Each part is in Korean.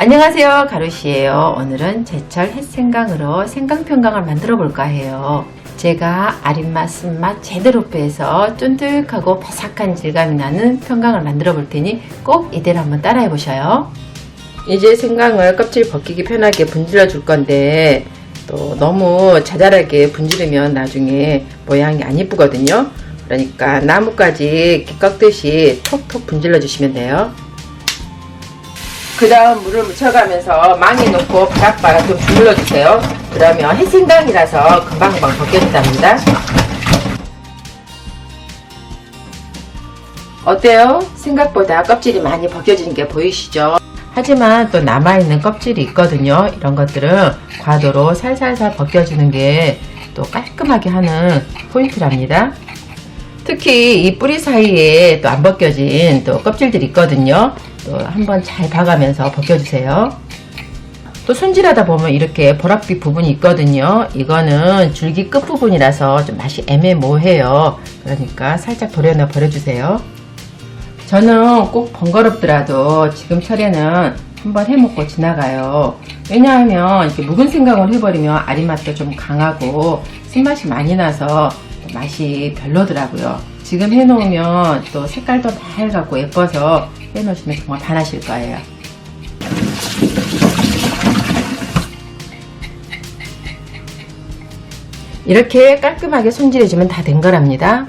안녕하세요, 가루시예요. 오늘은 제철 햇생강으로 생강편강을 만들어 볼까 해요. 제가 아린맛, 쓴맛 제대로 빼서 쫀득하고 바삭한 질감이 나는 편강을 만들어 볼 테니 꼭 이대로 한번 따라해 보셔요. 이제 생강을 껍질 벗기기 편하게 분질러 줄 건데 또 너무 자잘하게 분지르면 나중에 모양이 안 이쁘거든요. 그러니까 나뭇가지 꺾듯이 톡톡 분질러 주시면 돼요. 그 다음 물을 묻혀가면서 망에 넣고 바락바락 좀 주물러 주세요. 그러면 햇생강이라서 금방금방 벗겨진답니다. 어때요? 생각보다 껍질이 많이 벗겨지는 게 보이시죠? 하지만 또 남아있는 껍질이 있거든요. 이런 것들은 과도로 살살살 벗겨지는 게 또 깔끔하게 하는 포인트랍니다. 특히 이 뿌리 사이에 또 안 벗겨진 또 껍질들이 있거든요. 또 한번 잘 봐가면서 벗겨주세요. 또 손질하다 보면 이렇게 보랏빛 부분이 있거든요. 이거는 줄기 끝 부분이라서 좀 맛이 애매모호해요. 그러니까 살짝 도려내 버려주세요. 저는 꼭 번거롭더라도 지금 철에는 한번 해먹고 지나가요. 왜냐하면 이렇게 묵은 생강을 해버리면 아린맛도 좀 강하고 쓴맛이 많이 나서 맛이 별로더라고요. 지금 해놓으면 또 색깔도 맑고 예뻐서 해놓으시면 정말 반하실 거예요. 이렇게 깔끔하게 손질해주면 다 된 거랍니다.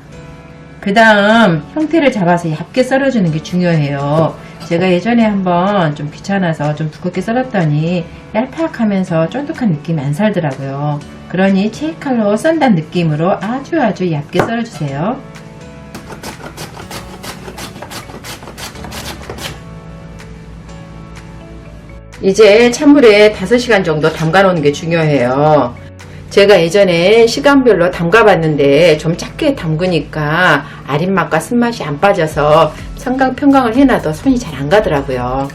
그 다음 형태를 잡아서 얇게 썰어주는 게 중요해요. 제가 예전에 한번 좀 귀찮아서 좀 두껍게 썰었더니 얄팍하면서 쫀득한 느낌이 안 살더라고요. 그러니 체이칼로 썬다는 느낌으로 아주 얇게 썰어주세요. 이제 찬물에 5시간 정도 담가 놓는 게 중요해요. 제가 예전에 시간별로 담가 봤는데 좀 작게 담그니까 아린맛과 쓴맛이 안 빠져서 생강 편강을 해놔도 손이 잘 안 가더라고요.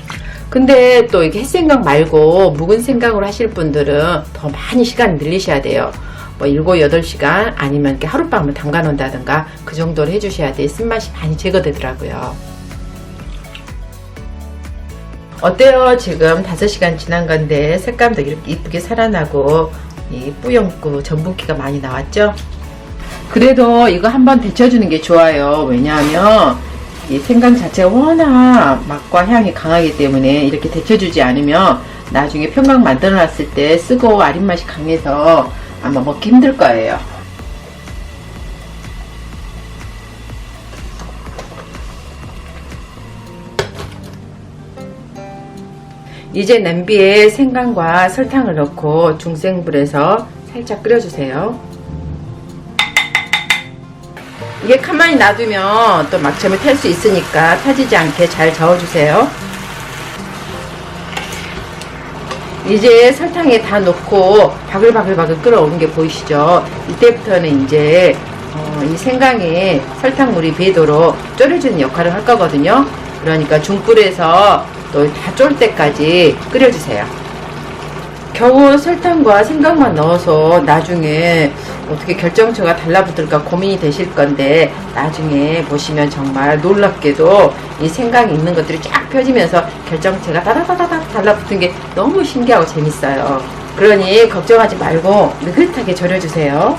근데 또 이게 햇생강 말고 묵은 생강으로 하실 분들은 더 많이 시간을 늘리셔야 돼요. 뭐 7, 8시간 아니면 이렇게 하룻밤을 담가 놓는다든가 그 정도로 해주셔야 돼. 쓴맛이 많이 제거되더라고요. 어때요? 지금 5시간 지난 건데 색감도 이렇게 이쁘게 살아나고 이 뿌옇고 전분기가 많이 나왔죠? 그래도 이거 한번 데쳐주는 게 좋아요. 왜냐하면 이 생강 자체가 워낙 맛과 향이 강하기 때문에 이렇게 데쳐주지 않으면 나중에 편강 만들어 놨을 때 쓰고 아린맛이 강해서 아마 먹기 힘들 거예요. 이제 냄비에 생강과 설탕을 넣고 중생불에서 살짝 끓여주세요. 이게 가만히 놔두면 또 막점에 탈 수 있으니까 타지지 않게 잘 저어주세요. 이제 설탕에 다 넣고 바글바글 끓어오는 게 보이시죠? 이때부터는 이제 이 생강에 설탕물이 배도록 졸여주는 역할을 할 거거든요. 그러니까 중불에서 또 다 쫄 때까지 끓여주세요. 겨우 설탕과 생강만 넣어서 나중에 어떻게 결정처가 달라붙을까 고민이 되실 건데 나중에 보시면 정말 놀랍게도 이 생강이 있는 것들이 쫙 펴지면서 결정체가 다다다닥 달라붙은 게 너무 신기하고 재밌어요. 그러니 걱정하지 말고 느긋하게 절여주세요.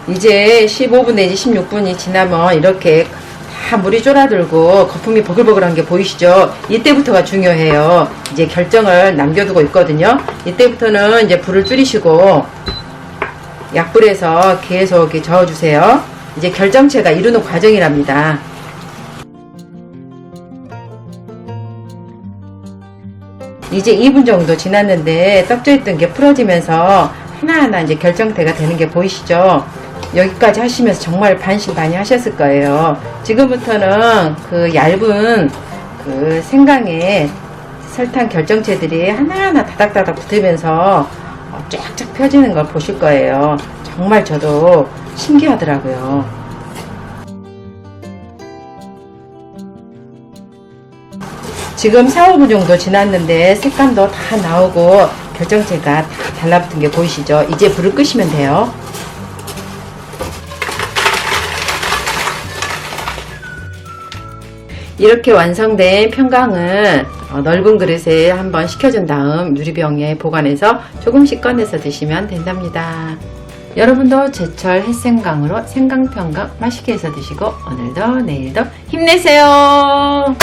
이제 15분 내지 16분이 지나면 이렇게 다 물이 쫄아들고 거품이 버글버글한 게 보이시죠? 이때부터가 중요해요. 이제 결정을 남겨두고 있거든요. 이때부터는 이제 불을 줄이시고 약불에서 계속 이렇게 저어주세요. 이제 결정체가 이루는 과정이랍니다. 이제 2분 정도 지났는데 떡져있던 게 풀어지면서 하나하나 이제 결정체가 되는 게 보이시죠? 여기까지 하시면서 정말 반신반의 하셨을 거예요. 지금부터는 그 얇은 그 생강에 설탕 결정체들이 하나하나 다닥다닥 붙으면서 쫙쫙 펴지는 걸 보실 거예요. 정말 저도 신기하더라고요. 지금 4, 5분 정도 지났는데 색감도 다 나오고 결정체가 다 달라붙은 게 보이시죠? 이제 불을 끄시면 돼요. 이렇게 완성된 평강은 넓은 그릇에 한번 식혀준 다음 유리병에 보관해서 조금씩 꺼내서 드시면 된답니다. 여러분도 제철 햇생강으로 생강평강 맛있게 해서 드시고 오늘도 내일도 힘내세요.